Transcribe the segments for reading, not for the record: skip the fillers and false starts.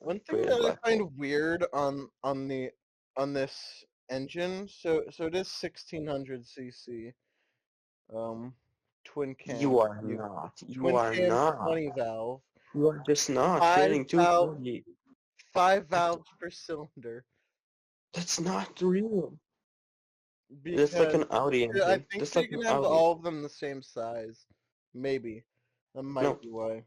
One thing create a that I black hole. find weird on this engine, so it is 1600 cc, um, twin You cam, are not. You twin are cam not. 20 valve, You are just not five creating valve, 220. five That, valves per cylinder. that's not real. That's like Because an Audi I engine. think That's you like can an have Audi. all of them the same size. Maybe that might No, be why.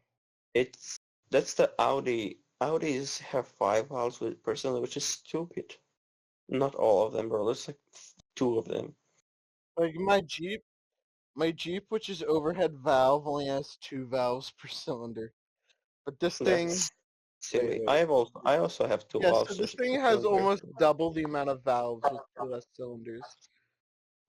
it's that's the Audi. Audis have 5 valves with personally, which is stupid. Not all of them, bro. There's like two of them. Like my Jeep, which is overhead valve, only has two valves per cylinder. But this thing, That's wait, silly. wait. I also have two Yeah, so valves this just thing because has I'm very almost sure. double the amount of valves with two less cylinders.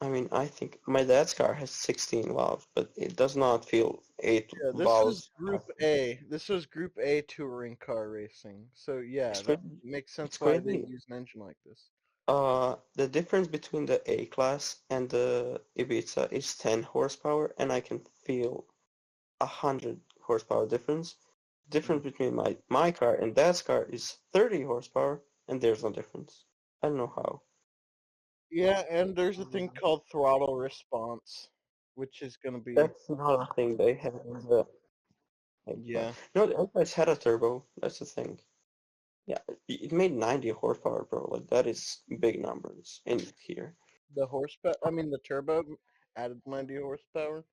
I mean, I think my dad's car has 16 valves, but it does not feel 8 Yeah, this was valves. Group A. This was Group A touring car racing. So yeah, It's that crazy. makes sense It's why they crazy. use an engine like this. The difference between the A class and the Ibiza is 10 horsepower, and I can feel 100 horsepower difference. Difference between my car and dad's car is 30 horsepower, and there's no difference. I don't know how. Yeah, and there's a thing called throttle response, which is gonna be That's another thing they have in the A class. yeah. No, the A class had a turbo. That's the thing. Yeah, it made 90 horsepower, bro. Like that is big numbers in here. The horsepower. I mean, the turbo added 90 horsepower.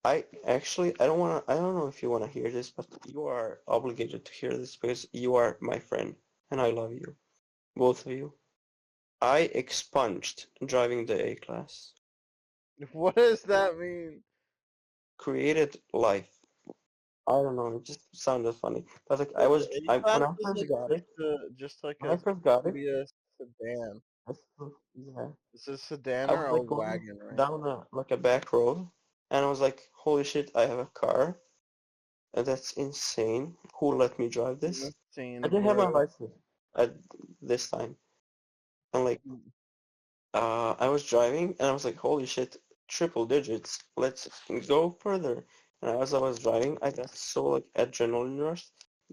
I don't know if you wanna hear this, but you are obligated to hear this because you are my friend and I love you. Both of you. I expunged driving the A class. What does that mean? Created life. I don't know, it just sounded funny. But like The A when class I is first like got it, just like when I a first got it, previous sedan. yeah, Is it a sedan I or was a like going wagon, right? down a back road and I was like, holy shit, I have a car. And that's insane. Who let me drive this? I Insane, didn't have my bro. license at this time. And like I was driving and I was like, holy shit, triple digits. Let's go further. And as I was driving, I got so like adrenaline rush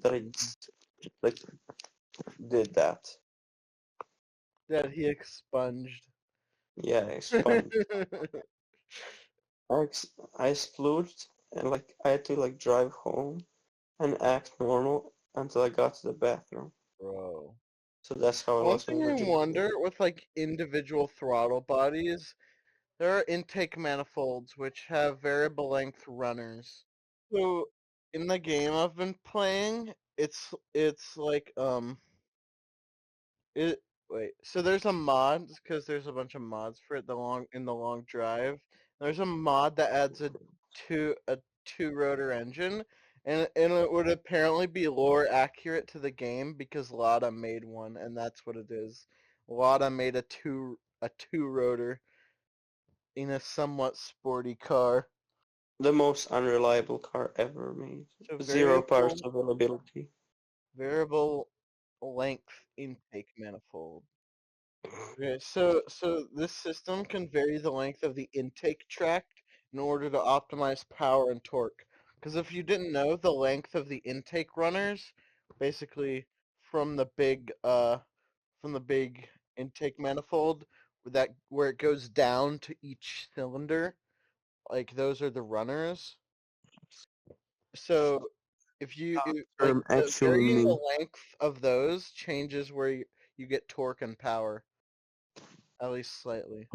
that I just like did that. That he expunged. Yeah, I spun. I splooged and like I had to like drive home and act normal until I got to the bathroom. Bro. So that's how I One lost my thing I virginity. wonder with like individual throttle bodies, there are intake manifolds which have variable length runners. So in the game I've been playing, it's like it wait. So there's a mod because there's a bunch of mods for it. The long drive. There's a mod that adds a two rotor engine, and it would apparently be lore accurate to the game because Lada made one, and that's what it is. Lada made a two rotor in a somewhat sporty car. The most unreliable car ever made. So Zero parts availability. variable length intake manifold. Okay, so this system can vary the length of the intake tract in order to optimize power and torque. Because if you didn't know, the length of the intake runners, basically from the big intake manifold, where it goes down to each cylinder, like those are the runners. So like the Actually varying meaning. the length of those changes where you get torque and power, at least slightly.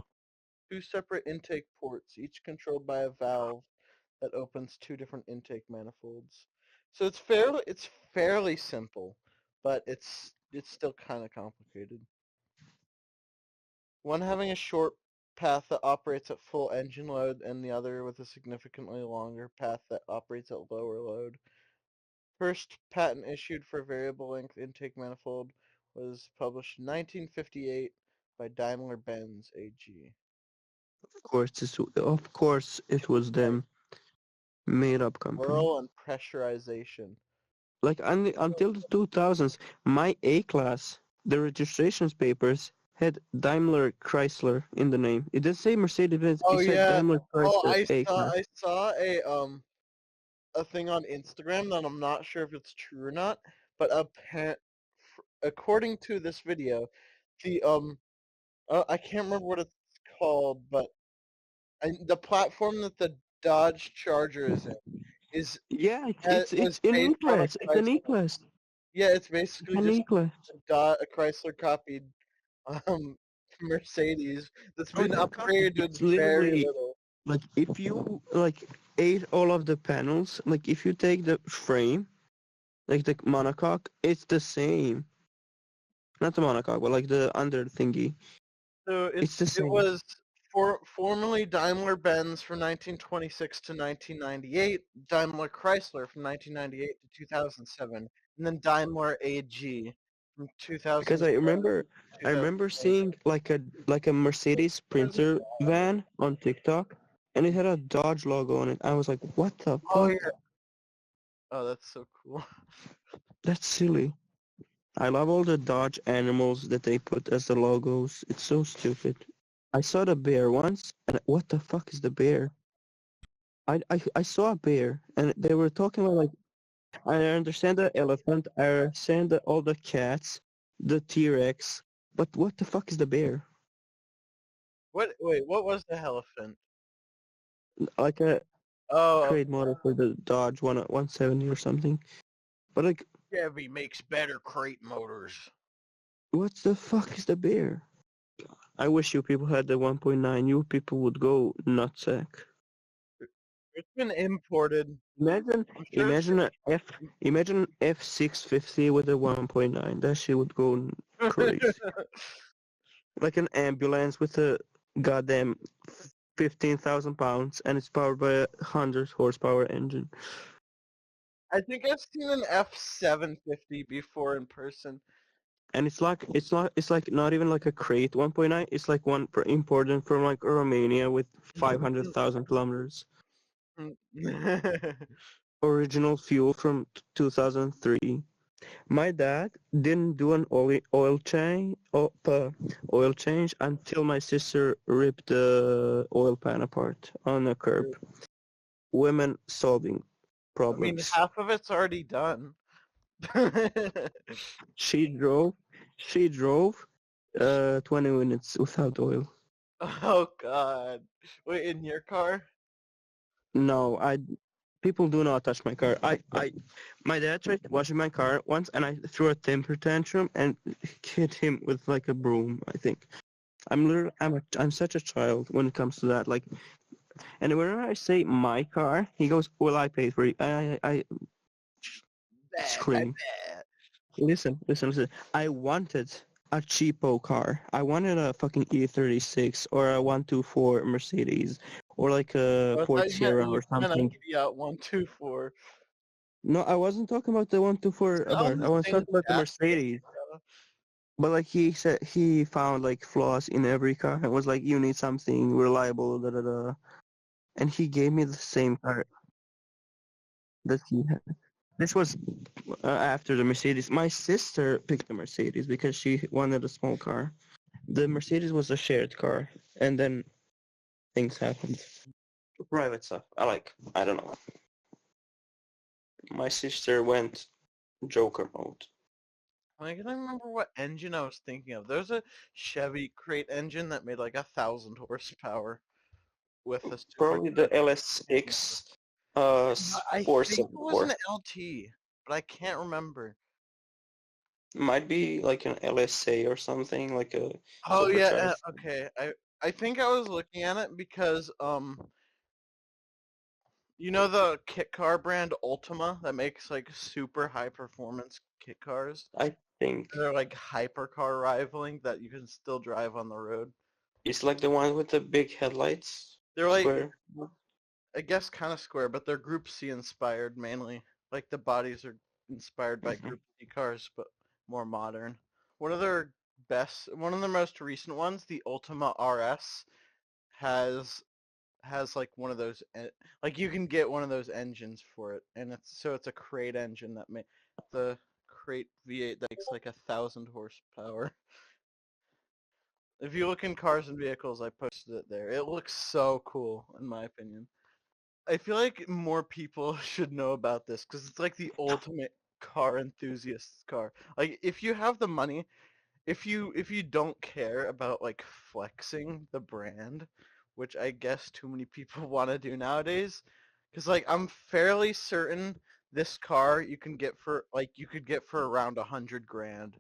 Two separate intake ports, each controlled by a valve that opens two different intake manifolds. So it's fairly simple, but it's still kind of complicated. One having a short path that operates at full engine load and the other with a significantly longer path that operates at lower load. First patent issued for variable length intake manifold was published in 1958 by Daimler-Benz AG. Of course it was Right. them made up company. Whirl and pressurization. Like until the 2000s, my A class, the registrations papers had Daimler Chrysler in the name. It didn't say Mercedes-Benz, Oh it said yeah. Daimler Oh, Chrysler A class. I saw a thing on Instagram that I'm not sure if it's true or not, but according to this video, the I can't remember what it's called, but the platform that the Dodge Charger is in is Yeah, was it's an based on a E-Class. It's an Chrysler. E-Class. Yeah, it's It's basically an just E-Class. a Chrysler copied um Mercedes that's Oh, been it's not copy. upgraded with It's very literally little. like if you like ate all of the panels, like if you take the frame, like the monocoque, it's the same. Not the monocoque, but like the under thingy. So It's the it same. was formerly Daimler-Benz from 1926 to 1998, Daimler Chrysler from 1998 to 2007, and then Daimler AG from Because 2007 to I remember seeing like a Mercedes 2020. Sprinter van on TikTok, and it had a Dodge logo on it. I was like, what the Oh fuck? yeah. Oh, that's so cool. That's silly. I love all the Dodge animals that they put as the logos. It's so stupid. I saw the bear once, and what the fuck is the bear? I saw a bear, and they were talking about like I understand the elephant, I understand all the cats, the T-Rex, but what the fuck is the bear? What? Wait, what was the elephant? Like a Oh, crate model for the Dodge 170 or something. But like, Chevy makes better crate motors. what the fuck is the bear? I wish you people had the 1.9. You people would go nutsack. It's been imported. Imagine, I'm sure it's. imagine a F, imagine F650 with a 1.9. That shit would go crazy. Like an ambulance with a goddamn 15,000 pounds and it's powered by a 100 horsepower engine. I think I've seen an F750 before in person. And it's like not even like a crate 1.9. It's like one imported from like Romania with 500,000 kilometers. Original fuel from 2003. My dad didn't do an oil change until my sister ripped the oil pan apart on a curb. Women solving I mean, problems. half of it's already done. She drove she drove 20 minutes without oil. Oh God. Wait, in your car? No, I people do not touch my car. My dad tried washing my car once and I threw a temper tantrum and hit him with like a broom, I think. I'm such a child when it comes to that. Like, and whenever I say my car, he goes, "Well, I paid for it." I Bah, bah, scream. bah. Listen. I wanted a cheapo car. I wanted a fucking E36 or a 124 Mercedes or like a Oh, I Ford thought you meant Sierra you or meant a something. Fiat 124. No, I wasn't talking about the 124 Abarth. I Sounds was the same talking about the chassis. Mercedes. But like he said, he found like flaws in every car and was like, "You need something reliable." Da da da. And he gave me the same car that he had. This was after the Mercedes. My sister picked the Mercedes because she wanted a small car. The Mercedes was a shared car, and then things happened. Private stuff. I don't know. My sister went Joker mode. I can't remember what engine I was thinking of. There's a Chevy crate engine that made like 1,000 horsepower with a super. Probably the LS6 I think it was an 474. LT, but I can't remember. Might be like an LSA or something, like a Oh yeah, supercharged. okay. I think I was looking at it because you know the kit car brand Ultima that makes like super high performance kit cars? I think They're like hypercar rivaling that you can still drive on the road. it's like the one with the big headlights, They're like, square. I guess kind of square, but they're Group C inspired mainly. Like the bodies are inspired by Mhm. Group C cars, but more modern. One of their most recent ones, the Ultima RS, has like one of those, like you can get one of those engines for it, and it's a crate engine the crate V8 that makes like 1,000 horsepower. If you look in cars and vehicles, I posted it there. It looks so cool, in my opinion. I feel like more people should know about this because it's like the ultimate. car enthusiast's car. Like if you have the money, if you don't care about like flexing the brand, which I guess too many people want to do nowadays, because like I'm fairly certain this car you could get for around 100 grand.